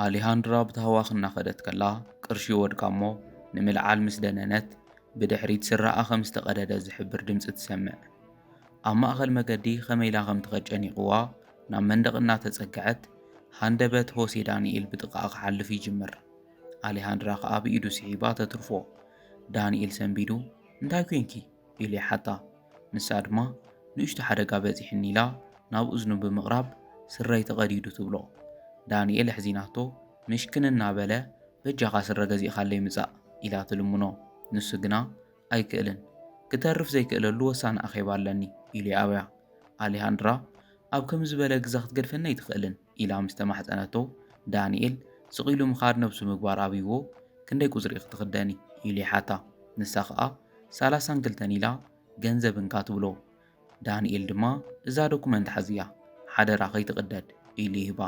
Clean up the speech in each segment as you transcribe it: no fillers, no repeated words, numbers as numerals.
ኣሌሃንድራ ብተህዋኽና ኸደት ከላ ቅርሺ ወድቃ እሞ ንምልዓል ምስ ደነነት ብድሕሪት ስራኣ ከም ዝተቐደደ ዝሕብር ድምፂ ትሰምዕ። ኣብ ማእኸል መገዲ ኸመይላ ከም ትኸጨኒቕዋ ናብ መንደቕ እናተጸግዐት ሃንደበት ሆሴ ዳንኤል ብጥቓኣ ክሓልፍ ይጅምር። ኣሌሃንድራ ከዓ ብኢዱ ስሒባ ተትርፎ። ዳንኤል ሰንቢዱ እንታይ ኮንኪ ኢሉ ይሓታ። ንሳ ድማ ንእሽቶ ሓደጋ በፂሕኒ ኢላ ናብ እዝኑ ብምቕራብ ስረይ ተቐዲዱ ትብሎ። ዳንኤል ሕዚናቶ ምሽክን እናበለ በጃኻ ስረ ገዚእኻለይ ምጻእ ኢላ ትልምኖ። ንሱ ግና ኣይክእልን ክተርፍ ዘይክእለሉ ወሳነ ኣኼባ ኣለኒ ኢሉ ይኣብያ። ኣሌሃንድራ ኣብ ከም ዝበለ ግዛ ክትገድፈና ኣይትኽእልን ኢላ ምስ ተማሕፀነቶ ዳንኤል ስቒሉ ምኻድ ነብሱ ምግባር ኣብይዎ ክንደይ ቁፅሪ ክትኽደኒ ኢሉ ይሓታ። ንሳ ከዓ 32 ኢላ ገንዘብ እንካ ትብሎ። ዳንኤል ድማ እዛ ዶኩመንት ሓዝያ ሓደራ ከይትቕደድ ኢሉ ይህባ።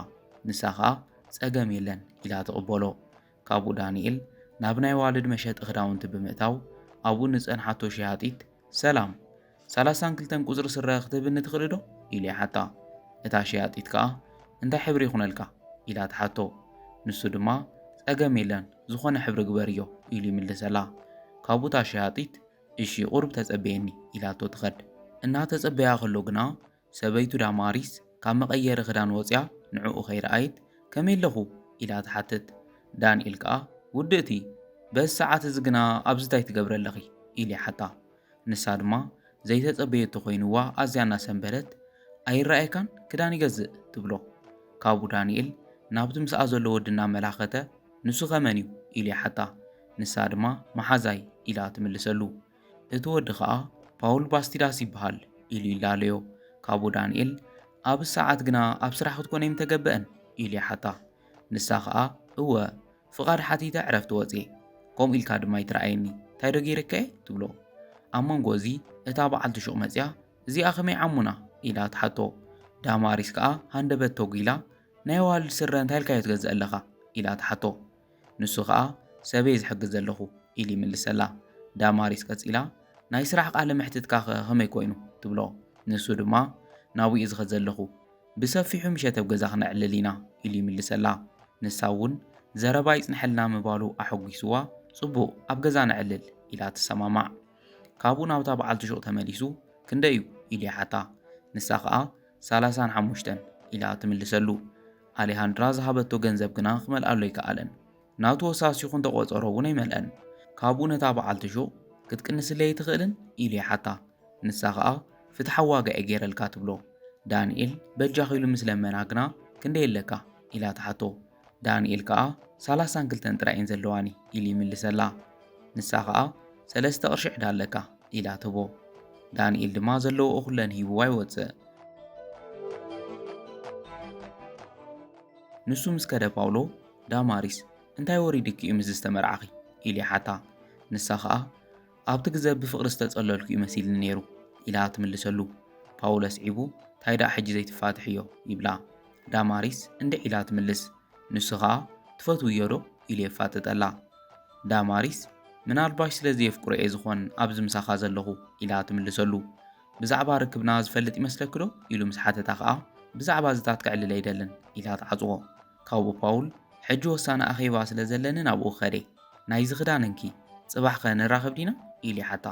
ንሳ ከዓ ጸገም የለን ኢላ ተቕበሎ። ካብኡ ዳንኤል ናብ ናይ ዋልድ መሸጢ ክዳውንቲ ብምእታው ኣብኡ ንጸንሓቶ ሸያጢት ሰላም 32 ቁፅሪ ስረ ክትህብኒ ትኽእል ዶ ኢሉ ይሓታ። እታ ሸያጢት ከዓ እንታይ ሕብሪ ይኹነልካ ኢላ ትሓቶ። ንሱ ድማ ጸገም የለን ዝኾነ ሕብሪ ግበርዮ ኢሉ ይምልሰላ። ካብኡ እታ ሸያጢት እሺ ቁርብ ተጸበየኒ ኢላቶ ትኸድ። እናተጸበያ ከሎ ግና ሰበይቱ ዳማሪስ ካብ መቐየሪ ክዳን ወፅያ ንዕኡ ኸይረኣየት ከመይ ኣለኹ ኢላ ትሓትት። ዳንኤል ከዓ ውድእቲ በዚ ሰዓት እዚ ግና ኣብዝታይ ትገብረለኺ ኢሉ ይሓታ። ንሳ ድማ ዘይተጸበየቶ ኮይኑዋ ኣዝያ እናሰንበለት ኣይረኣየካን ክዳን ይገዝእ ትብሎ። ካብኡ ዳንኤል ናብቲ ምስኣ ዘሎ ወዲ እናመላኸተ ንሱ ኸመን እዩ ኢሉ ይሓታ። ንሳ ድማ መሓዛይ ኢላ ትምልሰሉ። እቲ ወዲ ከዓ ፓውል ባስቲዳስ ይበሃል ኢሉ ይላለዮ። ካብኡ ዳንኤል ኣብ ሰዓት ግና ኣብ ስራሕ ክትኮነ ይምተገብአን ኢሉ ይሓታ። ንሳ ከዓ እወ ፍቓድ ሓቲተ ዕረፍቲ ወፅየ ከምኡ ኢልካ ድማ ይትረኣየኒ እንታይ ዶ ገይረከ ትብሎ። ኣብ መንጎ እዚ እታ በዓልቲ ሹቕ መፅያ እዚኣ ኸመይ ዓሙና ኢላ ትሓቶ። ዳማሪስ ከዓ ሃንደበት ተጒላ ናይ ዋልድ ስረ እንታይ ኢልካዮ ትገዝእ ኣለኻ ኢላ ትሓቶ። ንሱ ከዓ ሰበይ ዝሕግዝ ዘለኹ ኢሉ ይምልሰላ። ዳማሪስ ቀፂላ ናይ ስራሕ ቃለ ምሕትትካ ኸመይ ኮይኑ ትብሎ። ንሱ ድማ ናብኡ ዝኸድ ዘለኹ ብሰፊሑ ምሸት ኣብ ገዛ ክነዕልል ኢና ኢሉ ይምልሰላ። ንሳ እውን ዘረባ ይጽንሐልና ምባሉ ኣሐጒስዋ ጽቡቕ ኣብ ገዛ ነዕልል ኢላ ትሰማማዕ። ካብኡ ናብታ በዓልቲ ሹቕ ተመሊሱ ክንደይ እዩ ኢሉ ይሓታ። ንሳ ከዓ 35 ኢላ ትምልሰሉ። ኣሌሃንድራ ዝሃበቶ ገንዘብ ግና ክመልኣሎ ኣይከኣለን። ናቱ ወሳሲኹ እንተቖፀሮ እውን ኣይመልአን። ካብኡ ነታ በዓልቲ ሹቕ ክትቅንስለይ ትኽእልን ኢሉ ይሓታ። ንሳ ከዓ ፍትሓዊ ዋጋ ገይረልካ ትብሎ። ዳንኤል በጃኺ ኢሉ ምስ ለመና ግና ክንደይ ኣለካ ኢላ ትሓቶ። ዳንኤል ከዓ 32 ጥራይን ዘለዋኒ ኢሉ ይምልሰላ። ንሳ ከዓ 3 ቅርሺ ዕዳ ኣለካ ኢላ ትቦ። ዳንኤል ድማ ዘለዎ ኩለን ሂብዋ ይወፅእ። ንሱ ምስ ከደ ፓውሎ ዳማሪስ እንታይ ወሪድኪ እዩ ምስ ዝተመርዓኺ ኢሉ ይሓታ። ንሳ ከዓ ኣብቲ ግዜ ብፍቕሪ ዝተጸለልኩ እዩ መሲልኒ ነይሩ ኢላ ትምልሰሉ። ፓውሎ ስዒቡ ታይዳ ሕጂ ዘይትፋትሕ እዮ ይብላ። ዳማሪስ እንደ ኢላ ትምልስ። ንሱ ከዓ ትፈትውዮ ዶ ኢሉ የፋትጠላ። ዳማሪስ ምናልባሽ ስለዚ የፍቅሮ እየ ዝኾን ኣብዚ ምሳኻ ዘለኹ ኢላ ትምልሰሉ። ብዛዕባ ርክብና ዝፈልጥ ይመስለክ ዶ ኢሉ ምስ ሓተታ ከዓ ብዛዕባ ዝታት ክዕልል ኣይደልን ኢላ ተዓጽዎ። ካብኡ ፓውል ሕጂ ወሳነ ኣኼባ ስለ ዘለኒ ናብኡ ኸደ ናይዚ ክዳን እንኪ ጽባሕ ኸ ንራኸብ ዲና ኢሉ ይሓታ።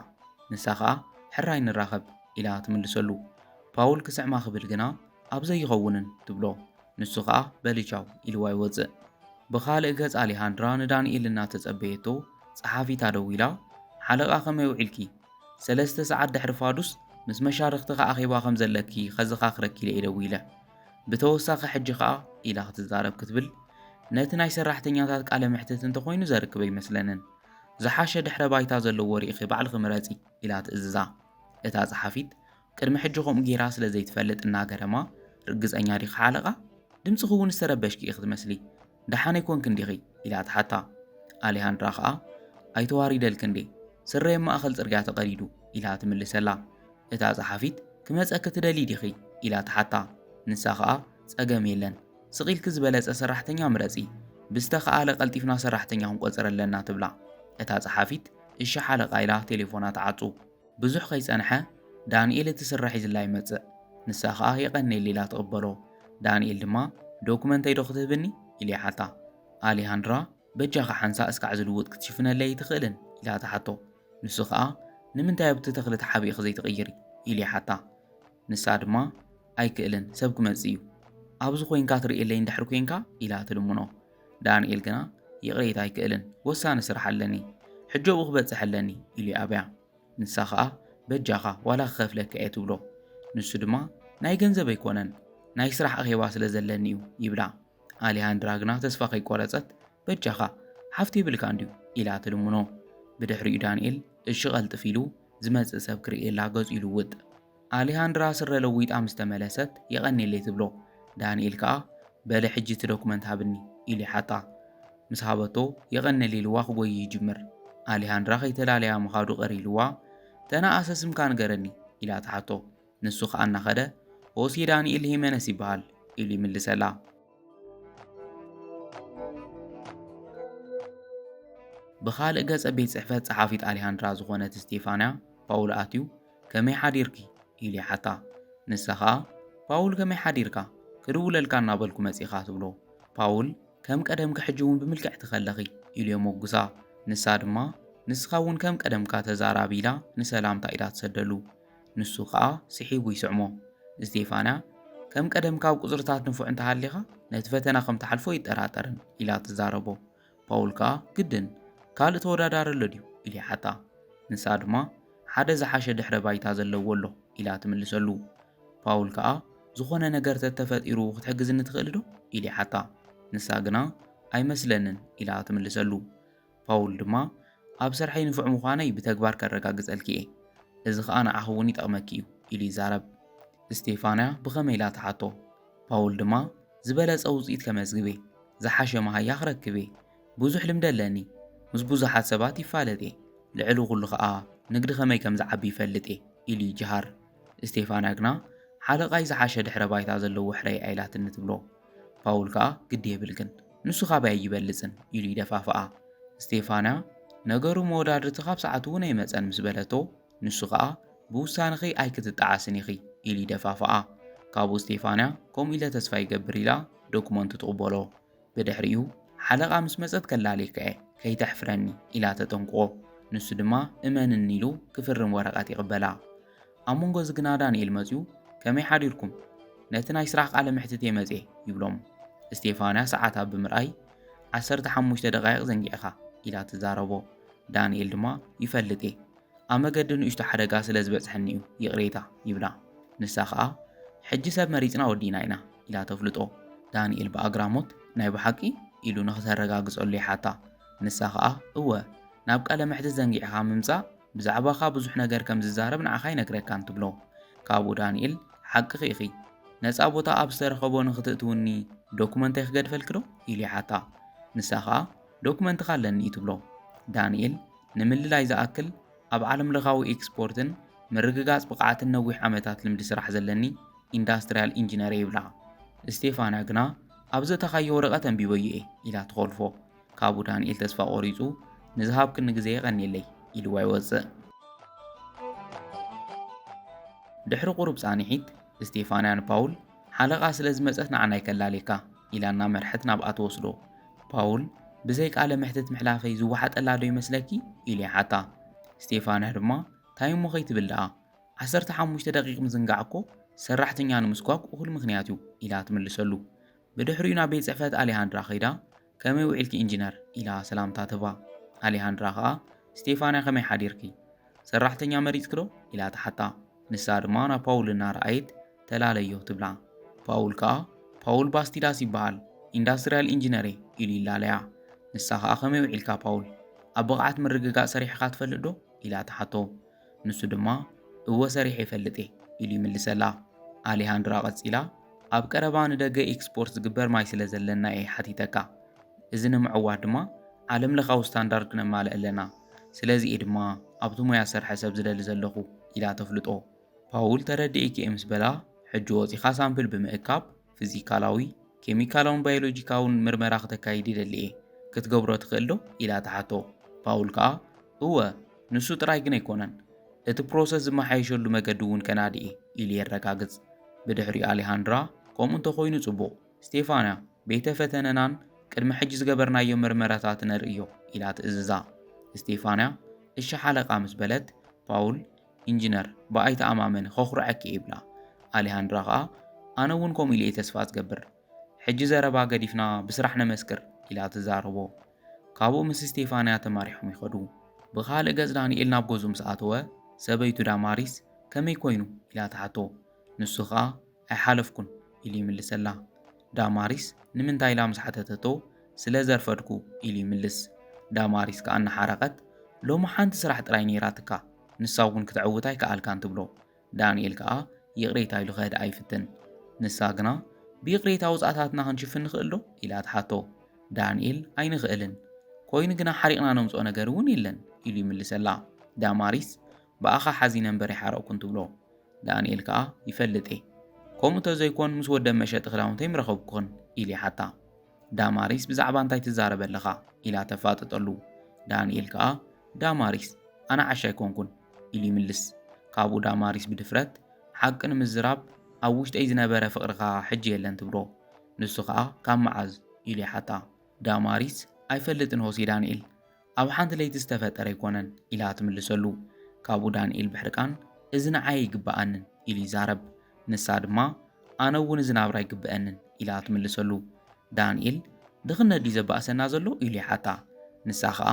ንሳ ከዓ ሕራይ ንራኸብ ኢላ ትምልሰሉ። ፓውል ክስዕማ ክብል ግና ኣብ ዘይኸውንን ትብሎ። ንሱ ከዓ በልቻው ኢልዋ ይወፅእ። ብኻልእ ገጽ ኣሌሃንድራ ንዳንኤል እናተጸበየቶ ጸሓፊታ ደው ኢላ ሓለቓ ኸመይ ውዒልኪ 3 ሰዓት ድሕሪ ፋዱስ ምስ መሻርክቲ ኣኼባ ከም ዘለኪ ኸዝኻ ክረኪለ እየ ደው ኢለ ብተወሳኺ ሕጂ ከዓ ኢላ ክትዛረብ ክትብል ነቲ ናይ ሰራሕተኛታት ቃለ ምሕትት እንተኾይኑ ዘርክበ ይመስለንን ዝሓሸ ድሕረ ባይታ ዘለዎ ርኢኺ ባዕልኺ ምረፂ ኢላ ትእዝዛ። እታ ጸሓፊት ቅድሚ ሕጂ ከምኡ ጌራ ስለ ዘይትፈልጥ እናገረማ ርግፀኛ ዲኻ ሓለቓ ድምፂ እውን ዝተረበሽኪ ኢኽ ትመስሊ ደሓነ ይኮንክ እንዲኺ ኢላ ትሓታ። ኣሌሃንድራ ከዓ ኣይተዋሪደልክ እንዴ ስረየ ማእኸል ጽርግያ ተቐዲዱ ኢላ ትምልሰላ። እታ ጸሓፊት ክመፀክ ትደሊ ዲኺ ኢላ ትሓታ። ንሳ ከዓ ጸገም የለን ስቒልክ ዝበለጸ ሰራሕተኛ ምረፂ ብዝተኸኣለ ቀልጢፍና ሰራሕተኛ ክንቆፅር ኣለና ትብላ። እታ ጸሓፊት እሺ ሓለቓ ኢላ ቴሌፎና ተዓፁ። ብዙሕ ከይጸንሐ ዳንኤል እቲ ስራሕ ሒዝላ ይመጽእ። ንሳ ከዓ የቐኒየለ ኢላ ትቕበሎ። ዳንኤል ድማ ዶኩመንተይ ዶ ክትህብኒ ኢሉ ይሓታ። ኣሌሃንድራ በጃኻ ሓንሳ እስካዕ ዝልውጥ ክትሽፍነለይ ትኽእልን ኢላ ተሓቶ። ንሱ ከዓ ንምንታይ ኣብቲ ተኽሊ ተሓቢእኺ ዘይትቕይሪ ኢሉ ይሓታ። ንሳ ድማ ኣይክእልን ሰብ ክመጽእ እዩ ኣብዚ ኮንካ ትርእየለይ እንድሕር ኮንካ ኢላ ትልምኖ። ዳንኤል ግና ይቕሬት ኣይክእልን ወሳኒ ስራሕ ኣለኒ ሕጂ ኣብኡ ክበጽሕ ኣለኒ ኢሉ ይኣብያ። ንሳ ከዓ በጃኻ ዋላ ክኸፍለካ እየ ትብሎ። ንሱ ድማ ናይ ገንዘብ ኣይኮነን ናይ ስራሕ ኣኼባ ስለ ዘለኒ እዩ ይብላ። ኣሌሃንድራ ግና ተስፋ ከይቆረጸት በጃኻ ሓፍቲ ይብልካ እንድዩ ኢላ ትልምኖ። ብድሕሪኡ ዳንኤል እሺ ቐልጥፍ ኢሉ ዝመጽእ ሰብ ክርእየላ ገጹ ይልውጥ። ኣሌሃንድራ ስረ ለዊጣ ምስ ተመለሰት የቐኒለይ ትብሎ። ዳንኤል ከዓ በለ ሕጂ እቲ ዶኩመንት ሃብኒ ኢሉ ይሓታ። ምስ ሃበቶ የቐነሊልዋ ክጎይ ይጅምር። ኣሌሃንድራ ከይተላለያ ምኻዱ ቀሪልዋ ተናኣሰ ስምካ ንገረኒ ኢላ ተሓቶ። ንሱ ከዓ እናኸደ ሆሴ ዳንኤል ሂሜነስ ይበሃል ኢሉ ይምልሰላ። ብኻልእ ገጸ ቤት ጽሕፈት ጸሓፊት ኣሌሃንድራ ዝኾነት ስቴፋንያ ፓውል ኣትዩ ከመይ ሓዲርኪ ኢሉ ይሓታ። ንሳ ከዓ ፓውል ከመይ ሓዲርካ ክድውለልካ እናበልኩ መጺኻ ትብሎ። ፓውል ከም ቀደምካ ሕጂ እውን ብምልክዕ ትኸለኺ ኢሉ የመጉሳ። ንሳ ድማ ንስኻ እውን ከም ቀደምካ ተዛራቢ ኢላ ንሰላምታ ኢዳ ትሰደሉ። ንሱ ከዓ ስሒቡ ይስዕሞ። ስቴፋንያ ከም ቀደምካ ኣብ ቁፅርታት ንፉዕ እንተሃሊኻ ነቲ ፈተና ከም ተሓልፎ ይጠራጠርን ኢላ ትዛረቦ። ፓውል ከዓ ግድን ካልእ ተወዳዳሪ ኣሎ ድዩ ኢሉ ይሓታ። ንሳ ድማ ሓደ ዝሓሸ ድሕረ ባይታ ዘለዎ ኣሎ ኢላ ትምልሰሉ። ፓውል ከዓ ዝኾነ ነገር ተተፈጢሩ ክትሕግዝኒ ትኽእል ዶ ኢሉ ይሓታ። ንሳ ግና ኣይመስለንን ኢላ ትምልሰሉ። ፓውል ድማ ኣብ ሰርሐይ ንፉዕ ምዃነይ ብተግባር ከረጋግጸልኪ እየ እዚ ከዓ ንዓኹ እውን ይጠቕመኪ እዩ ኢሉ ይዛረብ። ስቴፋንያ ብኸመይ ኢላ ተሓቶ። ፓውል ድማ ዝበለጸ ውፅኢት ከመዝግቤ ዝሓሸ መሃያ ክረክቤ ብዙሕ ልምዲ ኣለኒ ምስ ብዙሓት ሰባት ይፋለጥ እየ ልዕሊ ኩሉ ከዓ ንግዲ ከመይ ከም ዝዓቢ ይፈልጥ እየ ኢሉ ይጅሃር። ስቴፋንያ ግና ሓለቓይ ዝሓሸ ድሕረ ባይታ ዘለዎ ሕረይ ኣይላትኒ ትብሎ። ፓውል ከዓ ግዲ የብልግን ንሱ ካበይ ይበልጽን ኢሉ ይደፋፍኣ። ስቴፋንያ ነገሩ መወዳድርቲ ካብ ሰዓት እውን ኣይመፀን ምስ በለቶ ንሱ ከዓ ብውሳንኺ ኣይክትጠዓስን ኢኺ ኢሉ ይደፋፍኣ። ካብኡ ስቴፋንያ ከምኡ ኢለ ተስፋ ይገብር ኢላ ዶኩመንቱ ትቕበሎ። ብድሕሪኡ ሓለቓ ምስ መፀት ከላለይከ እየ ከይተሕፍረኒ ኢላ ተጠንቅቆ። ንሱ ድማ እመንን ኢሉ ክፍርም ወረቐት ይቕበላ። ኣብ መንጎ ዝግና ዳንኤል መፅኡ ከመይ ሓዲርኩም ነቲ ናይ ስራሕ ቃለ ምሕትት መፅእ ይብሎም። ስቴፋንያ ሰዓታ ብምርኣይ 15 ደቓይቕ ዘንጊዕኻ ኢላ ትዛረቦ። ዳንኤል ድማ ይፈልጥ እየ ኣብ መገዲ ንእሽቶ ሓደጋ ስለ ዝበፅሐኒ እዩ ይቕሬታ ይብላ። ንሳ ከዓ ሕጂ ሰብ መሪፅና ወዲና ኢና ኢላ ተፍልጦ። ዳንኤል ብኣግራሞት ናይ ብሓቂ ኢሉ ንኽተረጋግጸሉ ይሓታ። ንሳ ከዓ እወ ናብ ቃለ ምሕትት ዘንጊዕኻ ምምጻእ ብዛዕባኻ ብዙሕ ነገር ከም ዝዛረብ ንዓኻ ይነግረካን ትብሎ። ካብኡ ዳንኤል ሓቂ ኢኺ ነፃ ቦታ ኣብ ዝተረኸቦ ንኽትእትውኒ ዶኩመንተይ ክገድፈልክ ዶ ኢሉ ይሓታ። ንሳ ከዓ ዶኩመንትኻ ኣለኒ ትብሎ። ዳንኤል ንምልላይ ዝኣክል ኣብ ዓለም ለኻዊ ኤክስፖርትን ምርግጋጽ ብቕዓትን ነዊሕ ዓመታት ልምዲ ስራሕ ዘለኒ ኢንዳስትርያል ኢንጂነር ይብላ። ስቴፋንያ ግና ኣብ ዘተኻዮ ወረቐት ኣንቢበዩ እየ ኢላ ትኸልፎ። ካብኡ ዳንኤል ተስፋ ቆሪጹ ንዝሃብክኒ ግዜ የቐኒለይ ኢልዋ ይወፅእ። ድሕሪ ቁሩብ ጻኒሒት ስቴፋንያ ንፓውል ሓለቓ ስለ ዝመፀት ንዓና ይከላለካ ኢላና መርሐት ናብኣ ትወስዶ። ፓውል ብዘይ ቃለ ምሕትት ምሕላፈይ ዝወሓጠላ ዶ ይመስለኪ ኢሉ ይሓታ። ስቴፋንያ ድማ እንታይ እሞ ከይትብል ደኣ 15 ደቂቕ ምዝንጋዕ እኮ ሰራሕተኛ ንምስኳክ እኹል ምኽንያት እዩ ኢላ ትምልሰሉ። ብድሕሪኡ ናብ ቤት ጽሕፈት ኣሌሃንድራ ኸይዳ ከመይ ውዒልኪ ኢንጂነር ኢላ ሰላምታ ትባ። ኣሌሃንድራ ከዓ ስቴፋንያ ከመይ ሓዲርኪ ሰራሕተኛ መሪፅክ ዶ ኢላ ተሓታ። ንሳ ድማ ናብ ፓውል እናረኣየት ተላለዮ ትብላ። ፓውል ከዓ ፓውል ባስቲዳስ ይበሃል ኢንዳስትርያል ኢንጂነር ኢሉ ይላለያ። ንሳ ከዓ ከመይ ውዒልካ ፓውል ኣብ ብቕዓት ምርግጋጽ ሰሪሕካ ትፈልጥ ዶ ኢላ ተሓቶ። ንሱ ድማ እወ ሰሪሕ ይፈልጥ ኢሉ ይምልሰላ። ኣሌሃንድራ ቐፂላ ኣብ ቀረባ ንደገ ኤክስፖርት ዝግበር ማይ ስለ ዘለና እየ ሓቲተካ እዚ ንምዕዋት ድማ ዓለም ለኻዊ ስታንዳርድ ክነማልእ ኣለና ስለዚ እየ ድማ ኣብቲ ሞያ ሰርሐ ሰብ ዝደሊ ዘለኹ ኢላ ተፍልጦ። ፓውል ተረዲእኪ እየ ምስ በላ ሕጂ ወፂኻ ሳምፕል ብምእካብ ፊዚካላዊ ኬሚካላውን ባዮሎጂካውን ምርመራ ክተካይድ ይደሊ እየ ክትገብሮ ትኽእል ዶ ኢላ ተሓቶ። ፓውል ከዓ እወ ንሱ ጥራይ ግን ኣይኮነን እቲ ፕሮሰስ ዝመሓየሸሉ መገዲ እውን ከናዲ እየ ኢሉ የረጋግጽ። ብድሕሪ ኣሌሃንድራ ከምኡ እንተኾይኑ ጽቡቕ ስቴፋንያ ቤተ ፈተነናን ቅድሚ ሕጂ ዝገበርናዮ ምርመራታት ነርእዮ ኢላ ትእዝዛ። እስጢፋንያ እሺ ሓለቓ ምስ በለት ፓውል ኢንጂነር ብኣይተኣማመነ ከኹርዐኪ ይብላ። ኣሌሃንድራ ከዓ ኣነ እውን ከምኡ ኢለ ተስፋ ዝገብር ሕጂ ዘረባ ገዲፍና ብስራሕ ነመስክር ኢላ ትዛረቦ። ካብኡ ምስ እስጢፋንያ ተማሪሖም ይኸዱ። ብኻልእ ገጽ ዳንኤል ናብ ገዙ ምስ ኣተወ ሰበይቱ ዳማሪስ ከመይ ኮይኑ ኢላ ትሓቶ። ንሱ ከዓ ኣይሓለፍኩን ኢሉ ይምልሰላ። ዳማሪስ ንምንታይ ኢላ ምስ ሓተተቶ ስለ ዘርፈድኩ ኢሉ ይምልስ። ዳማሪስ ከዓ እናሓረቐት ሎሚ ሓንቲ ስራሕ ጥራይ ነይራትካ ንሳ እውን ክትዕውት ኣይከኣልካን ትብሎ። ዳንኤል ከዓ ይቕሬታ ኢሉ ኸድ ኣይፍትን። ንሳ ግና ብይቕሬታ ውፃእታትና ክንሽፍን ንኽእል ዶ ኢላ ትሓቶ። ዳንኤል ኣይንኽእልን ኮይኑ ግና ሓሪቕና ነምፅኦ ነገር እውን የለን ኢሉ ይምልሰላ። ዳማሪስ ብኣኻ ሓዚነ እምበር ይሓረቕኩን ትብሎ። ዳንኤል ከዓ ይፈልጥ ከምኡ ተዘይኮን ምስ ወደ መሸጢ ክዳውንተይ ምረኸብኩኽን ኢሉ ይሓታ። ዳማሪስ ብዛዕባ እንታይ ትዛረብ ኣለኻ ኢላ ተፋጥጠሉ። ዳንኤል ከዓ ዳማሪስ ኣነ ዓሻ ኣይኮንኩን ኢሉ ይምልስ። ካብኡ ዳማሪስ ብድፍረት ሓቂ ንምዝራብ ኣብ ውሽጠይ ዝነበረ ፍቕርኻ ሕጂ የለን ትብሎ። ንሱ ከዓ ካብ መዓዝ ኢሉ ይሓታ። ዳማሪስ ኣይፈልጥን ሆሲ ዳንኤል ኣብ ሓንቲ ለይቲ ዝተፈጠረ ኣይኮነን ኢላ ትምልሰሉ። ካብኡ ዳንኤል ብሕርቃን እዚ ንዓይ ይግባኣንን ኢሉ ይዛረብ። ንሳ ድማ ኣነ እውን እዚ ናብራ ይግብአንን ኢላ ትምልሰሉ። ዳንኤል ድኽነት ድዩ ዘባእሰና ዘሎ ኢሉ ይሓታ። ንሳ ከዓ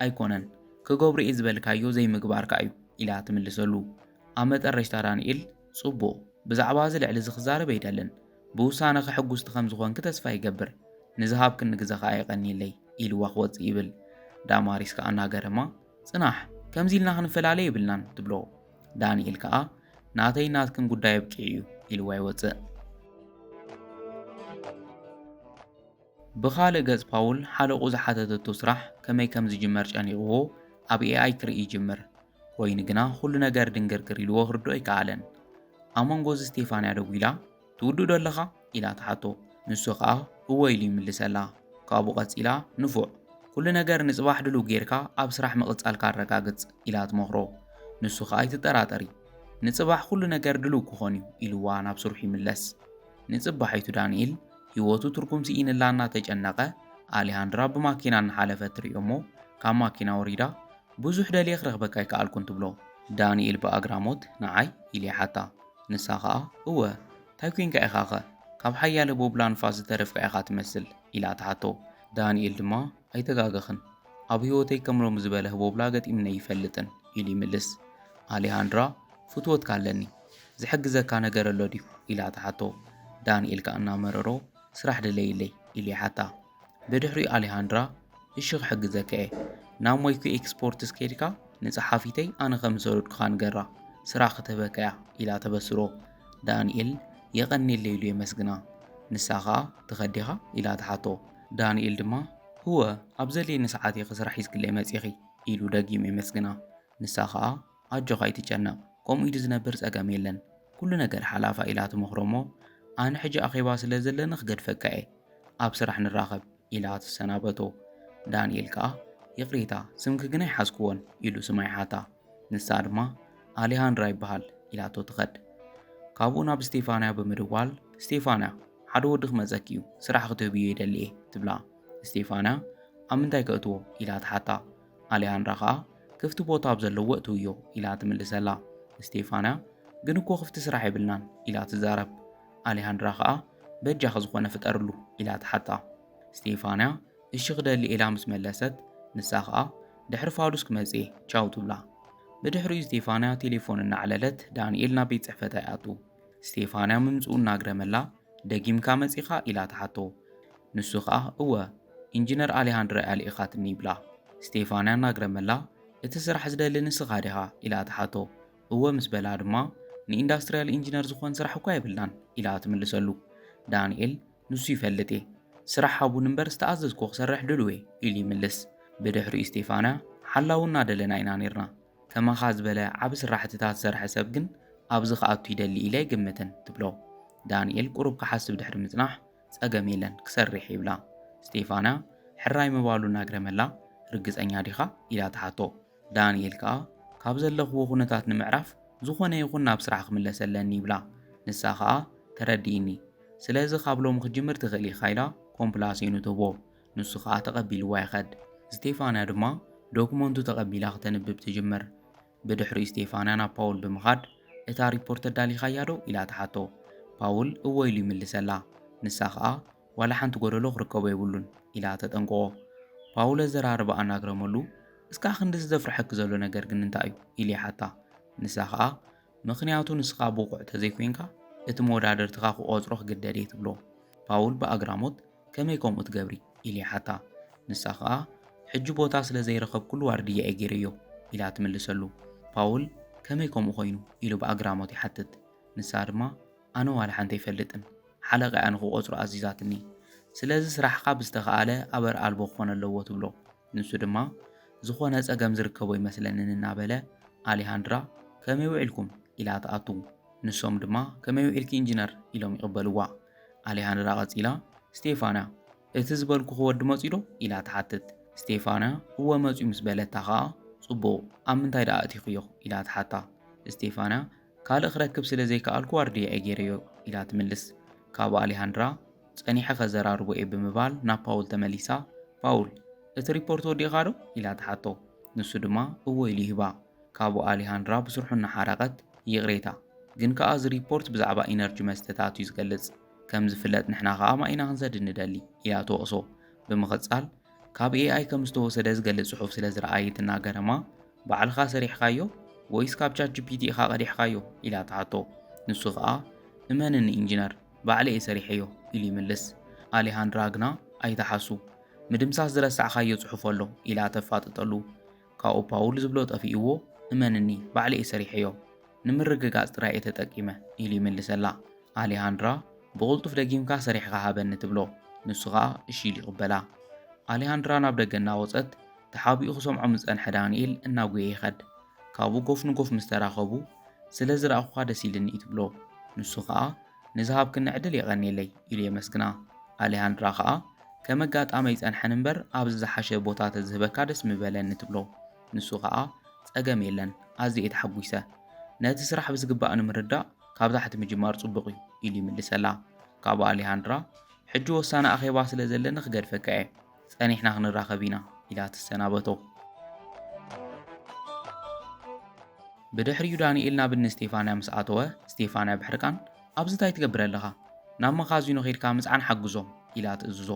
ኣይኮነን ክገብሮ እየ ዝበልካዮ ዘይምግባርካ እዩ ኢላ ትምልሰሉ። ኣብ መጨረሽታ ዳንኤል ጽቡቕ ብዛዕባ እዚ ልዕሊ እዚ ክዛረብ ኣይደልን ብውሳነ ክሕጉስቲ ከም ዝኾንክ ተስፋ ይገብር ንዝሃብክን ንግዘኻ ኣይቐኒለይ ኢልዋ ክወፅእ ይብል። ዳማሪስ ከዓ እናገረማ ጽናሕ ከምዚ ኢልና ክንፈላለ ይብልናን ትብሎ። ዳንኤል ከዓ ናተይ ናትክን ጉዳይ ኣብቂዕ እዩ ኢልዋ ይወፅእ። ብኻልእ ገጽ ፓውል ሓለቑ ዝሓተተቶ ስራሕ ከመይ ከም ዝጅመር ጨኒቕዎ ኣብ ኤኣይ ክርኢ ይጅምር። ኮይኑ ግና ኩሉ ነገር ድንግርግር ኢልዎ ክርድኦ ኣይከኣለን። ኣብ መንጎ እስጢፋንያ ደው ኢላ ትውድእ ዶ ኣለኻ ኢላ ትሓቶ። ንሱ ከዓ እወ ኢሉ ይምልሰላ። ካብኡ ቀፂላ ንፉዕ ኩሉ ነገር ንጽባሕ ድልው ጌርካ ኣብ ስራሕ ምቕጻልካ ኣረጋግጽ ኢላ ትመኽሮ። ንሱ ከዓ ኣይትጠራጠሪ ንጽባሕ ኩሉ ነገር ድልው ክኾን እዩ ኢልዋ ናብ ስርሑ ይምለስ። ንጽባሐይቱ ዳንኤል ህይወቱ ትርጉም ሲኢንላ እናተጨነቐ ኣሌሃንድራ ብማኪና እናሓለፈት ትሪኦ እሞ ካብ ማኪና ወሪዳ ብዙሕ ደልየ ክረኽበካ ኣይከኣልኩን ትብሎ። ዳንኤል ብኣግራሞት ንዓይ ኢሉ ይሓታ። ንሳ ከዓ እወ እንታይ ኮንካ ኢኻ ኸ ካብ ሓያለ ቦብላ ንፋስ ዝተረፍካ ኢኻ ትመስል ኢላ ትሓቶ። ዳንኤል ድማ ኣይተጋገኽን ኣብ ህይወተይ ከምሎም ዝበለ ቦብላ ገጢምነ ይፈልጥን ኢሉ ይምልስ። ኣሌሃንድራ ፍትወትካ ኣለኒ ዝሕግዘካ ነገር ኣሎ ድዩ ኢላ ትሓቶ። ዳንኤል ከዓ እናመረሮ ስራሕ ድለይለይ ኢሉ ይሓታ። ብድሕሪኡ ኣሌሃንድራ እሺ ክሕግዘካ እየ ናብ ሞይኩ ኤክስፖርትስ ከይድካ ንጸሓፊተይ ኣነ ከም ዝሰደድኩኻ ንገራ ስራሕ ክትህበካ እያ ኢላ ተበስሮ። ዳንኤል የቐኒለ ኢሉ የመስግና። ንሳ ከዓ ትኸዲኻ ኢላ ትሓቶ። ዳንኤል ድማ ህወ ኣብ ዘልየኒ ሰዓት እየ ክስራሕ ይዝግለይ መጺኺ ኢሉ ደጊሙ የመስግና። ንሳ ከዓ ኣጆኻ ኣይትጨነቕ ከምኡ ኢሉ ዝነብር ጸገም የለን ኩሉ ነገር ሓላፋ ኢላ ትመኽሮሞ። ኣነ ሕጂ ኣኼባ ስለ ዘለኒ ክገድፈካ እየ ኣብ ስራሕ ንራኸብ ኢላ ትሰናበቶ። ዳንኤል ከዓ ይቕሬታ ስምኪ ግና ይሓዝክዎን ኢሉ ስማ ይሓታ። ንሳ ድማ ኣሌሃንድራ ይበሃል ኢላቶ ትኸድ። ካብኡ ናብ እስጢፋንያ ብምድዋል እስጢፋንያ ሓደ ወዲ ክመፀኪ እዩ ስራሕ ክትህብዮ ይደሊ እየ ትብላ። እስጢፋንያ ኣብ ምንታይ ከእትዎ ኢላ ትሓታ። ኣሌሃንድራ ከዓ ክፍቲ ቦታ ኣብ ዘለዎ እትውዮ ኢላ ትምልሰላ። እስጢፋንያ ግን እኮ ክፍቲ ስራሕ ይብልናን ኢላ ትዛረብ። ኣሌሃንድራ ከዓ በጃኺ ዝኾነ ፍጠርሉ ኢላ ትሓታ። እስጢፋንያ እሺ ክደሊ ኢላ ምስ መለሰት ንሳ ከዓ ድሕሪ ፋዱስ ክመጽእ ቻው ትብላ። ብድሕሪኡ እስጢፋንያ ቴሌፎን እናዕለለት ዳንኤል ናብ ቤት ጽሕፈታ ይኣቱ። እስጢፋንያ ምምጽኡ እናግረመላ ደጊምካ መጺኻ ኢላ ትሓቶ። ንሱ ከዓ እወ ኢንጂነር ኣሌሃንድራ ኣልኢኻትኒ ይብላ። እስጢፋንያ እናግረመላ እቲ ስራሕ ዝደሊ ንስኻ ዲኻ ኢላ ትሓቶ። እወ ምስ በላ ድማ ንኢንዳስትርያል ኢንጂነር ዝኾን ስራሕ እኳ የብልናን ኢላ ትምልሰሉ። ዳንኤል ንሱ ይፈልጥ እየ ስራሕ ሃቡን እምበር ዝተኣዘዝኮ ክሰርሕ ድልው እየ ኢሉ ይምልስ። ብድሕሪኡ እስጢፋንያ ሓላው እናደለና ኢና ነርና ከማኻ ዝበለ ዓብ ስራሕትታት ዝሰርሐ ሰብ ግን ኣብዚ ከኣቱ ይደሊ ኢለ ይግምትን ትብሎ። ዳንኤል ቁሩብ ክሓስብ ድሕሪ ምጽናሕ ጸገም የለን ክሰርሕ ይብላ። እስጢፋንያ ሕራይ ምባሉ እናግረመላ ርግጸኛ ዲኻ ኢላ ትሓቶ። ዳንኤል ከዓ ካብ ዘለኽዎ ኩነታት ንምዕራፍ ዝኾነ ይኹን ናብ ስራሕ ክምለሰለኒ ይብላ። ንሳ ከዓ ተረዲእኒ ስለዚ ካብ ሎም ክጅምር ትኽእል ኢኻ ኢላ ኮምፕላሴኑ ትህቦ። ንሱ ከዓ ተቐቢልዋ ይኸድ ስቴፋንያ ድማ ዶክመንቱ ተቐቢላ ክተንብብ ትጅምር ብድሕሪ ስቴፋንያ ናብ ፓውል ብምኻድ እታ ሪፖርት ተዳሊኻያ ዶ ኢላ ተሓቶ ፓውል እወ ኢሉ ይምልሰላ ንሳ ከዓ ዋላ ሓንቲ ጎደሎ ክርከቦ የብሉን ኢላ ተጠንቅቆ ፓውል ዘራርባ ኣናግረመሉ እስካ ክንድስ ዘፍርሐክ ዘሎ ነገር ግን እንታይ እዩ ኢሉ ይሓታ ንሳ ከዓ ምኽንያቱ ንስኻ ብቑዕ ተዘይኮንካ እቲ መወዳደርትኻ ክቆፅሮ ክግደድ እየ ትብሎ ፓውል ብኣግራሞት ከመይ ከምኡ ትገብሪ ኢሉ ይሓታ ንሳ ከዓ ሕጂ ቦታ ስለ ዘይረኸብኩሉ ዋርድያ እየ ገይረዮ ኢላ ትምልሰሉ ፓውል ከመይ ከምኡ ኮይኑ ኢሉ ብኣግራሞት ይሓትት ንሳ ድማ ኣነ ዋላ ሓንቲ ኣይፈልጥን ሓለቓያ ንክቆፅሮ ኣዚዛትኒ ስለዚ ስራሕኻ ብዝተኸኣለ ኣበር ኣልቦ ክኾነ ኣለዎ ትብሎ ንሱ ድማ ዝኾነ ፀገም ዝርከቦ ይመስለንን እናበለ ኣሌሃንድራ ከመይ ውዒልኩም ኢላ ተኣቱ ንሶም ድማ ከመይ ውዒልኪ ኢንጂነር ኢሎም ይቕበልዋ ኣሌሃንድራ ቀፂላ ስቴፋንያ እቲ ዝበልኩ ክወዲ መፂዶ ኢላ ተሓትት ስቴፋንያ እወ መፂኡ ምስ በለታ ከዓ ጽቡቕ ኣብ ምንታይ ደኣ እቲኽዮ ኢላ ተሓታ ስቴፋንያ ካልእ ክረክብ ስለ ዘይከኣልኩ ዋርድያ እየ ገይረዮ ኢላ ትምልስ ካብ ኣሌሃንድራ ፀኒሐ ከዘራርቦ እየ ብምባል ናብ ፓውል ተመሊሳ ፓውል እቲ ሪፖርት ወዲኻ ዶ ኢላ ተሓቶ ንሱ ድማ እወ ኢሉ ይህባ ካብኡ ኣሌሃንድራ ብስርሑ እናሓረቐት ይቕሬታ ግን ከዓ እዚ ሪፖርት ብዛዕባ ኢነርጂ መስተታት እዩ ዝገልጽ ከም ዝፍለጥ ንሕና ከዓ ማኢና ክንሰድ ንደሊ ኢላ ተወቕሶ ብምኽጻል ካብ ኤኣይ ከም ዝተወሰደ ዝገልጽ ጽሑፍ ስለ ዝረኣየ ትናገረማ ባዕልኻ ሰሪሕካዮ ወይስ ካብ ቻት ጂፒቲ ኢኻ ቀዲሕካዮ ኢላ ተሓቶ ንሱ ከዓ እመንኒ ኢንጂነር ባዕለ እየ ሰሪሐዮ ኢሉ ይምልስ ኣሌሃንድራ ግና ኣይተሓሱ ምድምሳስ ዝረሳዕካዮ ጽሑፍ ኣሎ ኢላ ተፋጥጠሉ ካብኡ ፓውል ዝብሎ ጠፊእዎ እመንኒ ባዕለ እየ ሰሪሐዮ ንምርግጋጽ ጥራይ እየ ተጠቂመ ኢሉ ይምልሰላ ኣሌሃንድራ ብቕልጡፍ ደጊምካ ሰሪሕካ ሃበኒ ትብሎ ንሱ ከዓ እሺ ኢሉ ይቕበላ ኣሌሃንድራ ናብ ደገ እናወፀት ተሓቢኡ ክሰምዖ ምፀንሐ ዳንኤል እናጉየ ይኸድ ካብኡ ጎፍ ንጎፍ ምስ ተራኸቡ ስለ ዝረኣኹካ ደስ ኢልኒ ትብሎ ንሱ ከዓ ንዝሃብክኒ ዕድል የቐኒየለይ ኢሉ የመስግና ኣሌሃንድራ ከዓ ከም ኣጋጣሚ ይጸንሐን እምበር ኣብዚ ዝሓሸ ቦታ ተዝህበካ ደስ ምበለኒ ትብሎ ንሱ ከዓ ፀገም የለን ኣዝየ ተሓጒሰ ነቲ ስራሕ ብዝግባእ ንምርዳእ ካብ ታሕቲ ምጅማር ጽቡቕ እዩ ኢሉ ይምልሰላ ካብ ኣሌሃንድራ ሕጂ ወሳነ ኣኼባ ስለ ዘለና ክገድፈካ እየ ፀኒሕና ክንራኸብ ኢና ኢላ ትሰናበቶ ብድሕሪኡ ዳንኤል ናብ እኒ ስቴፋንያ ምስ ኣተወ ስቴፋንያ ብሕርቃን ኣብዚ እንታይ ትገብር ኣለኻ ናብ መኻዚኖ ኸይድካ ምፅዓን ሓግዞም ኢላ ትእዝዞ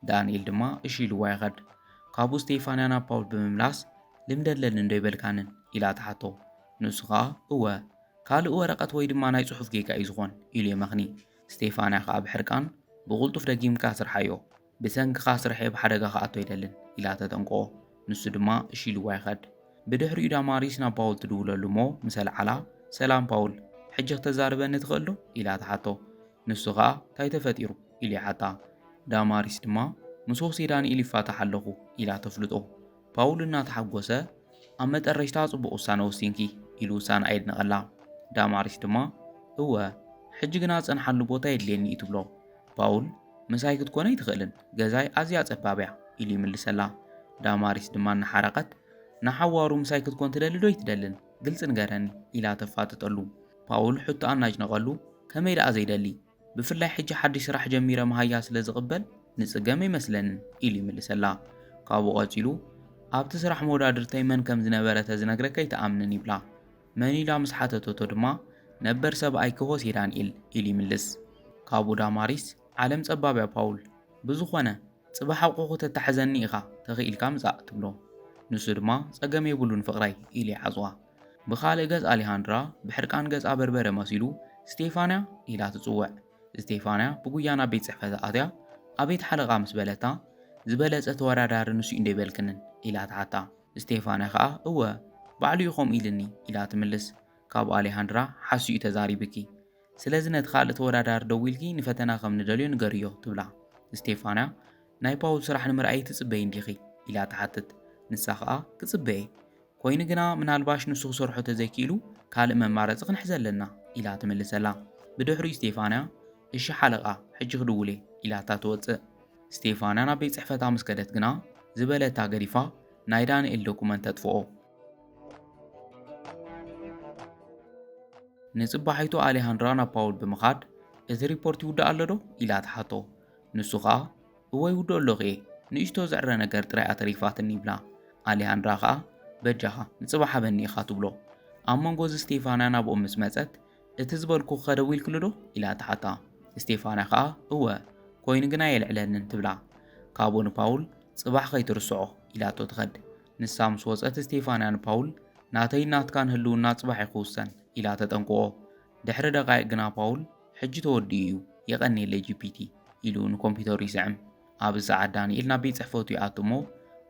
ዳንኤል ድማ እሺ ኢልዋ ይኸድ ካብኡ ስቴፋንያ ናብ ፓውል ብምምላስ ልምዲ ኣለኒ እንዶ ይበልካንን ኢላ ተሓቶ ንሱ ከዓ እወ ካልእ ወረቐት ወይ ድማ ናይ ጽሑፍ ጌጋ እዩ ዝኾን ኢሉ የመኽኒ ስቴፋንያ ከዓ ብሕርቃን ብቕልጡፍ ደጊምካ ስርሓዮ ብሰንኪኻ ስርሐ ብሓደጋ ከኣቶ ኣይደልን ኢላ ተጠንቅቆ ንሱ ድማ እሺ ኢልዋ ይኸድ ብድሕሪኡ ዳማሪስ ናብ ፓውል ትድውለሉ እሞ ምስ ኣልዓላ ሰላም ፓውል ሕጂ ክተዛርበኒ ትኽእል ዶ ኢላ ተሓቶ ንሱ ከዓ እንታይ ተፈጢሩ ኢሉ ይሓታ ዳማሪስ ድማ ምስ ወሲ ዳንኤል ይፋታሕ ኣለኹ ኢላ ተፍልጦ ፓውል እናተሓጐሰ ኣብ መጠረሽታ ጽቡቕ ውሳነ ወሲንኪ ኢሉ ውሳነ ኣየድንቐላ ዳማሪስ ድማ እወ ሕጂ ግና ፀንሓሉ ቦታ የድልየኒ እዩ ትብሎ ፓውል ምሳይ ክትኮነ ይትኽእልን ገዛይ ኣዝያ ጸባብያ ኢሉ ይምልሰላ ዳማሪስ ድማ እናሓረቐት ንሓዋሩ ምሳይ ክትኮን ትደሊ ዶ ይትደልን ግልጽ ንገረኒ ኢላ ተፋጥጠሉ ፓውል ሕቶ ኣናጅነቐሉ ከመይ ደኣ ዘይደሊ ብፍላይ ሕጂ ሓድሽ ስራሕ ጀሚረ መሃያ ስለ ዝቕበል ንጽገም ይመስለንን ኢሉ ይምልሰላ ካብኡ ቀፂሉ ኣብቲ ስራሕ መወዳድርተይ መን ከም ዝነበረ ተዝነግረካ ይተኣምንን ይብላ መን ኢላ ምስ ሓተተቶ ድማ ነበር ሰብኣይ ክሆስ ዳንኤል ኢሉ ይምልስ ካብኡ ዳማሪስ ዓለም ጸባብያ ፓውል ብዝኾነ ጽባሕ ኣቑሑ ተታሕዘኒ ኢኻ ተኽኢልካ ምጻእ ትብሎ ንሱ ድማ ጸገም የብሉን ፍቕራይ ኢሉ ይዓጽዋ ብኻልእ ገጽ ኣሌሃንድራ ብሕርቃን ገጻ በርበረ መሲሉ ስቴፋንያ ኢላ ትጽውዕ ስቴፋንያ ብጉያ ናብ ቤት ጽሕፈት ኣትያ ኣቤት ሓለቓ ምስ በለታ ዝበለጸ ተወዳዳሪ ንሱ እንዶ ይበልክንን ኢላ ተሓታ ስቴፋንያ ከዓ እወ ባዕሉ ይኾም ኢልኒ ኢላ ትምልስ ካብ ኣሌሃንድራ ሓሲኡ ተዛሪብኪ ስለዚ ነቲ ካልእ ተወዳዳሪ ደው ኢልኪ ንፈተና ከም ንደልዮ ንገርዮ ትብላ ስቴፋንያ ናይ ፓውል ስራሕ ንምርኣይ ትጽበይ እንዲኺ ኢላ ተሓትት ንሳ ከዓ ክጽበየ ኮይኑ ግና ምናልባሽ ንሱ ክሰርሖ ተዘይኪኢሉ ካልእ መማረፂ ክንሕዘ ኣለና ኢላ ትምልሰላ ብድሕሪኡ ስቴፋንያ እሺ ሓለቓ ሕጂ ክድውል እየ ኢላታ ትወፅእ ስቴፋንያ ናብ ቤት ጽሕፈታ ምስ ከደት ግና ዝበለታ ገዲፋ ናይ ዳንኤል ዶኩመንት ተጥፍኦ ንጽባሒቱ ኣሌሃንድራ ናብ ፓውል ብምኻድ እቲ ሪፖርት ይውዳእ ኣሎ ዶ ኢላ ተሓቶ ንሱ ከዓ እወ ይውድእ ኣለኹ እየ ንእሽቶ ዝዕረ ነገር ጥራይ ኣተሪፋትኒ ይብላ። ኣሌሃንድራ ከዓ በጃኻ ንጽባሕ ሃበኒ ኢኻ ትብሎ። ኣብ መንጎ ስቴፋንያ ናብኦም ምስ መጸት እቲ ዝበልኩ ከደው ኢልክሉ ዶ ኢላ ተሓታ። ስቴፋንያ ከዓ እወ ኮይኑ ግና የልዕለንን ትብላ። ካብኡ ንፓውል ጽባሕ ከይትርስዖ ኢላቶ ትኸድ። ንሳ ምስ ወጸት ስቴፋንያ ንፓውል ናተይ ናትካን ህልውና ጽባሕ ይኽውሰን ኢላ ተጠንቅቖ። ድሕሪ ደቓይቕ ግና ፓውል ሕጂ ተወዲኡ እዩ የቐኒየለይ ጂፒቲ ኢሉ ንኮምፒውተሩ ይስዕም። ኣብ ሰዓት ዳንኤል ናብ ቤት ጽሕፈቱ ይኣቱ እሞ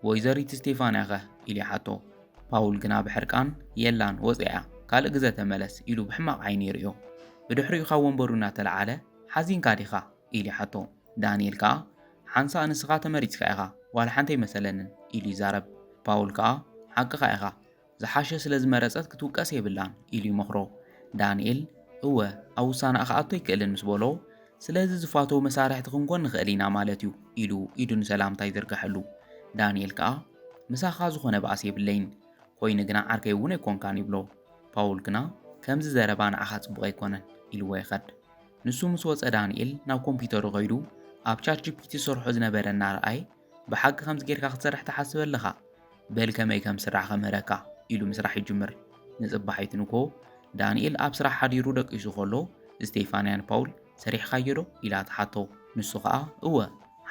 ወይዘሪት ስቴፋንያ ኸ ኢሉ ይሓቶ። ፓውል ግና ብሕርቃን የላን ወፅያ ካልእ ግዜ ተመለስ ኢሉ ብሕማቕ ዓይኒ ይርዮ። ብድሕሪኡ ካብ ወንበሩ እናተለዓለ ሓዚንካ ዲኻ ኢሉ ይሓቶ። ዳንኤል ከዓ ሓንሳ ንስኻ ተመሪፅካ ኢኻ ዋላ ሓንተ ይመሰለንን ኢሉ ይዛረብ። ፓውል ከዓ ሓቅኻ ኢኻ ዝሓሸ ስለ ዝመረፀት ክትውቀስ የብላን ኢሉ ይመኽሮ። ዳንኤል እወ ኣብ ውሳናእ ከኣቶ ይክእልን ምስ በሎ ስለዚ ዝፋተው መሳርሕቲ ክንኮን ንኽእል ኢና ማለት እዩ ኢሉ ኢዱ ንሰላምታ ይዝርግሐሉ። ዳንኤል ከዓ ምሳኻ ዝኾነ ባእሲ የብለይን ኮይኑ ግና ዓርከይ እውን ኣይኮንካን ይብሎ። ፓውል ግና ከምዚ ዘረባ ንዓኻ ጽቡቕ ኣይኮነን ኢልዎ ይኸድ። ንሱ ምስ ወፀ ዳንኤል ናብ ኮምፒውተሩ ኸይዱ ኣብ ቻት ጂፒቲ ሰርሖ ዝነበረ እናረኣይ ብሓቂ ከምዚ ጌርካ ክትሰርሕ ተሓስብ ኣለኻ በል ከመይ ከም ስራሕ ከምህረካ ኢሉ ምስራሕ ይጅምር። ንጽባሒት ንኮ ዳንኤል ኣብ ስራሕ ሓዲሩ ደቂሱ ከሎ ስቴፋንያን ፓውል ሰሪሕካዮ ዶ ኢላ ተሓቶ። ንሱ ከዓ እወ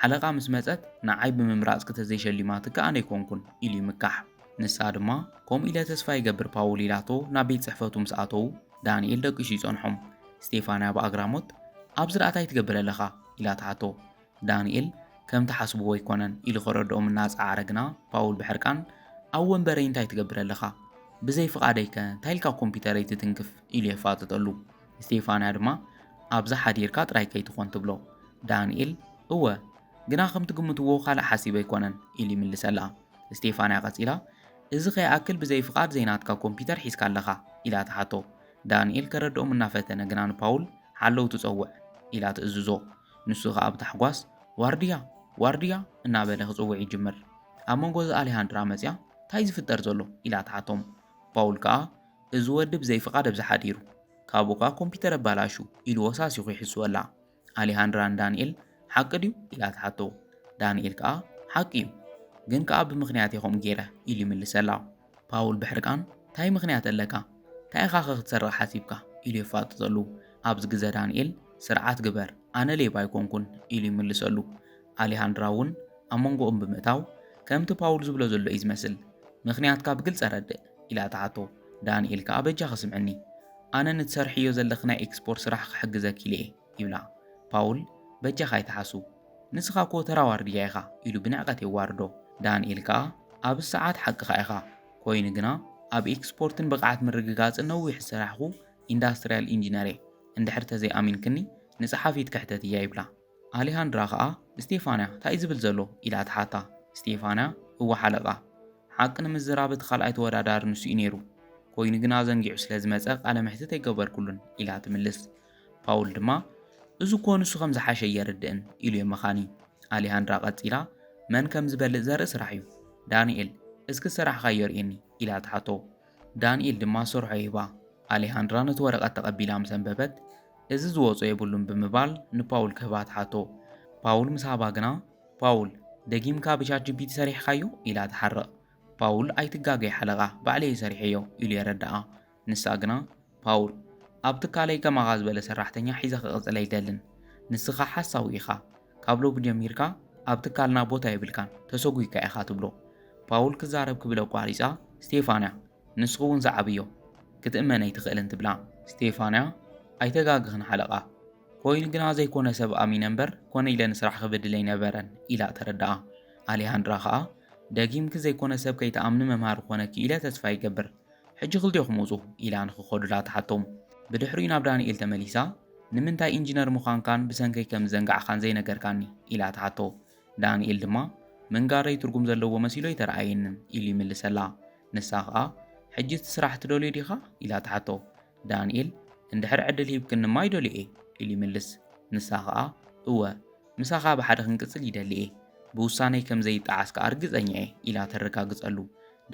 ሓለቓ ምስ መፀት ንዓይ ብምምራፅ ክተዘይሸሊማትካ ኣነ ኣይኮንኩን ኢሉ ይምካሕ። ንሳ ድማ ከምኡ ኢለ ተስፋ ይገብር ፓውል ኢላቶ ናብ ቤት ጽሕፈቱ ምስ ኣተው ዳንኤል ደቂሱ ይጸንሖም። ስቴፋንያ ብኣግራሞት ኣብ ዝረኣታይ ትገብር ኣለኻ ኢላ ተሓቶ። ዳንኤል ከም ተሓስብዎ ኣይኮነን ኢሉ ኸረድኦም እናፀዓረ ግና ፓውል ብሕርቃን ኣብ ወንበረይ እንታይ ትገብር ኣለኻ ብዘይ ፍቓደይከ እንታይ ኢልካ ኮምፒውተረይ ትትንክፍ ኢሉ የፋጥጠሉ። ስቴፋንያ ድማ ኣብዛ ሓዲርካ ጥራይ ከይትኾን ትብሎ። ዳንኤል እወ ግና ከም ትግምትዎ ካልእ ሓሲበ ኣይኮነን ኢሉ ይምልሰላ። ስቴፋንያ ቀፂላ እዚ ከይኣክል ብዘይ ፍቓድ ዘይናትካ ኮምፒውተር ሒዝካ ኣለኻ ኢላ ተሓቶ። ዳንኤል ከረድኦም እናፈተነ ግና ንፓውል ሓለው ትፀውዕ ኢላ ትእዝዞ። ንሱ ከዓ ብታሕጓስ ዋርድያ ዋርድያ እናበለ ክፅውዕ ይጅምር። ኣብ መንጎ ኣሌሃንድራ መፅያ እንታይ ዝፍጠር ዘሎ ኢላ ተሓቶም። ፓውል ከዓ እዚ ወዲ ብዘይ ፍቓድ ኣብዛ ሓዲሩ ካብኡካ ኮምፒውተር ኣባላሹ ኢሉ ወሳሲኹ ይሕስወላ። ኣሌሃንድራን ዳንኤል ሓቂ ድዩ ኢላ ተሓቶ። ዳንኤል ከዓ ሓቂ እዩ ግን ከዓ ብምኽንያት ኢኹም ገይረ ኢሉ ይምልሰላ። ፓውል ብሕርቃን እንታይ ምኽንያት ኣለካ እንታይ ኢኻ ክትሰርቕ ሓሲብካ ኢሉ ይፋጥጠሉ። ኣብዚ ግዜ ዳንኤል ስርዓት ግበር ኣነ ሌባ ኣይኮንኩን ኢሉ ይምልሰሉ። ኣሌሃንድራ እውን ኣብ መንጎኦም ብምእታው ከምቲ ፓውል ዝብሎ ዘሎ እዩ ዝመስል ምኽንያትካ ብግልፂ ረድእ ኢላ ተሓቶ። ዳንኤል ከዓ በጃ ክስምዐኒ ኣነ ንትሰርሕዮ ዘለኽ ናይ ኤክስፖርት ስራሕ ክሕግዘክ ኢለ ይብላ። ፓውል በጃኻ ይተሓሱ ንስኻ ኮ ተራ ዋርድያ ኢኻ ኢሉ ብንዕቀት የዋርዶ። ዳንኤል ከዓ ኣብ ሰዓት ሓቅኻ ኢኻ ኮይኑ ግና ኣብ ኤክስፖርትን ብቕዓት ምርግጋፅን ነዊሕ ዝሰራሕኹ ኢንዳስትርያል ኢንጂነር እንድሕር ተዘይኣሚንክኒ ንጸሓፊት ክሕተት እያ ይብላ። ኣሌሃንድራ ከዓ ስቴፋንያ እንታይ ዝብል ዘሎ ኢላ ተሓታ። ስቴፋንያ እወ ሓለቓ ሓቂ ንምዝራብ እቲ ካልኣይ ተወዳዳሪ ንሱ እዩ ነይሩ ኮይኑ ግና ዘንጊዑ ስለ ዝመፀ ቃለ መሕትት ኣይገበርኩሉን ኢላ ትምልስ። ፓውል ድማ እዚ ኮ ንሱ ከም ዝሓሸ የርድእን ኢሉ የመኻኒ። ኣሌሃንድራ ቀፂላ መን ከም ዝበልጥ ዘርኢ ስራሕ እዩ ዳንኤል እስኪ ስራሕካ የርእየኒ ኢላ ተሓቶ። ዳንኤል ድማ ሰርሖ ይባ። ኣሌሃንድራ ነቲ ወረቐት ተቐቢላ ምስ ኣንበበት እዚ ዝወፆ የብሉን ብምባል ንፓውል ክህባ ተሓቶ። ፓውል ምስ ሃባ ግና ፓውል ደጊምካ ብቻት ጂፒቲ ሰሪሕካዮ ኢላ ተሓርቕ። ፓውል ኣይትጋገይ ሓለቓ ባዕለይ ሰሪሐዮ ኢሉ የረድኣ። ንሳ ግና ፓውል ኣብ ትካለይ ከማኻ ዝበለ ሰራሕተኛ ሒዘ ክቕፅል ኣይደልን ንስኻ ሓሳዊ ኢኻ ካብ ሎቡ ጀሚርካ ኣብ ትካልና ቦታ የብልካን ተሰጉይካ ኢኻ ትብሎ። ፓውል ክዛረብ ክብለ ቋሪፃ ስቴፋንያ ንስኹ እውን ዝዓብዮ ክትእመነይ ትኽእልን ትብላ። ስቴፋንያ ኣይተጋግኽን ሓለቓ ኮይኑ ግና ዘይኮነ ሰብ ኣሚነ እምበር ኮነ ኢለ ንስራሕ ክበድል ኣይነበረን ኢላ ተረድኣ። ኣሌሃንድራ ከዓ ደጊምኪ ዘይኮነ ሰብ ከይተኣምኒ መምሃር ኮነኪ ኢለ ተስፋ ይገብር ሕጂ ክልቲኹም ውፁ ኢላ ንክኸዱላ ተሓቶም። ብድሕሪኡ ናብ ዳንኤል ተመሊሳ ንምንታይ ኢንጂነር ምዃንካን ብሰንከይ ከም ዘንጋዕኻን ዘይነገርካኒ ኢላ ተሓቶ። ዳንኤል ድማ መንጋረይ ትርጉም ዘለዎ መሲሎ ይተረኣየንን ኢሉ ይምልሰላ። ንሳ ከዓ ሕጂ እቲ ስራሕ ትደልዮ ዲኻ ኢላ ተሓቶ። ዳንኤል እንድሕር ዕድል ሂብክንማ ይደልዮ ኢሉ ይምልስ። ንሳ ከዓ እወ ምሳኻ ብሓደ ክንቅፅል ይደሊ ብውሳነይ ከም ዘይጠዓስካ እርግፀኛ ኢላ ተረጋግፀሉ።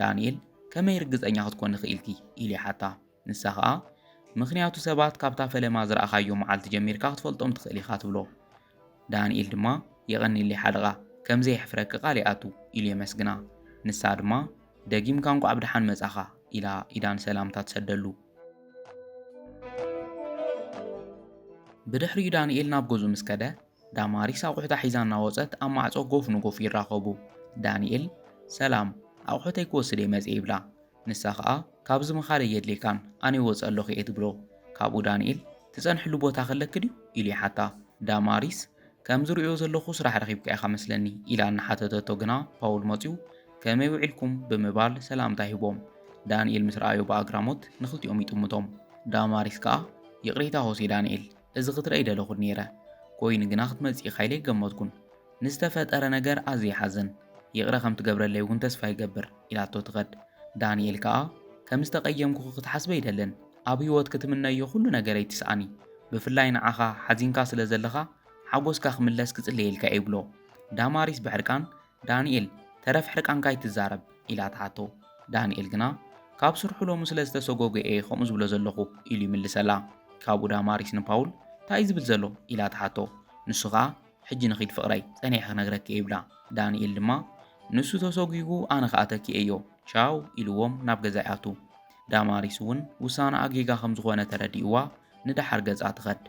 ዳንኤል ከመይ ርግፀኛ ክትኮን ንኽኢልኪ ኢሉ ይሓታ። ንሳ ከዓ ምኽንያቱ ሰባት ካብታ ፈለማ ዝረኣኻዮ መዓልቲ ጀሚርካ ክትፈልጦም ትኽእል ኢኻ ትብሎ። ዳንኤል ድማ የቐኒለይ ሓለቓ ከም ዘይሕፍረኪ ቃሊኣቱ ኢሉ የመስግና ንሳ ድማ ደጊምካ እንኳዕ ብድሓን መጻኻ ኢላ ኢዳን ሰላምታ ትሰደሉ ብድሕሪኡ ዳንኤል ናብ ገዙ ምስ ከደ ዳማሪስ ኣቑሑታ ሒዛ እናወፀት ኣብ ማዕጾ ጎፍ ንጎፍ ይራኸቡ ዳንኤል ሰላም ኣቑሑተይ ክወስደ መጽእ ይብላ ንሳ ከዓ ካብዚ ምኻደ የድልየካን ኣነ ይወፅ ኣለኹ እየ ትብሎ ካብኡ ዳንኤል ትጸንሕሉ ቦታ ኸለክ ድዩ ኢሉ ይሓታ ዳማሪስ ከም ዝሪኦ ዘለኹ ስራሕ ረኺብካ ኢኻ መስለኒ ኢላ እናሓተተቶ ግና ፓውል መጺኡ ከመይ ውዒልኩም ብምባል ሰላምታ ሂቦም ዳንኤል ምስ ረኣዮ ብኣግራሞት ንኽልቲኦም ይጥምቶም ዳማሪስ ከዓ ይቕሬታ ሆሴ ዳንኤል እዚ ክትርኢ ደለኹ ነይረ ኮይኑ ግና ክትመጽእ ኢኻ ኢለ ይገመትኩን ንዝተፈጠረ ነገር ኣዝየ ይሓዝን ይቕረ ከም ትገብረለይ እውን ተስፋ ይገብር ኢላቶ ትኸድ ዳንኤል ከዓ ከም ዝተቐየምኩ ክትሓስበ ይደልን ኣብ ህይወት ክትምነዮ ኩሉ ነገረይ ትስኣኒ ብፍላይ ንዓኻ ሓዚንካ ስለ ዘለኻ ሓጎስካ ክምለስ ክጽልየልካ ይብሎ ዳማሪስ ብሕርቃን ዳንኤል ተረፍ ሕርቃንካ ይትዛረብ ኢላ ትሓቶ ዳንኤል ግና ካብ ስርሑ ሎሙ ስለ ዝተሰጎገ እየ ከምኡ ዝብሎ ዘለኹ ኢሉ ይምልሰላ ካብኡ ዳማሪስ ንፓውል እንታይ ዝብል ዘሎ ኢላ ትሓቶ ንሱ ከዓ ሕጂ ንኺድ ፍቕረይ ጸኒሐ ክነግረኪ ይብላ ዳንኤል ድማ ንሱ ተሰጊጉ ኣነ ከዓ ተኪእዮ ቻው ኢልዎም ናብ ገዛ ይኣቱ ዳማሪስ እውን ውሳነ ኣጌጋ ከም ዝኾነ ተረዲእዋ ንዳሓር ገጻ ትኸድ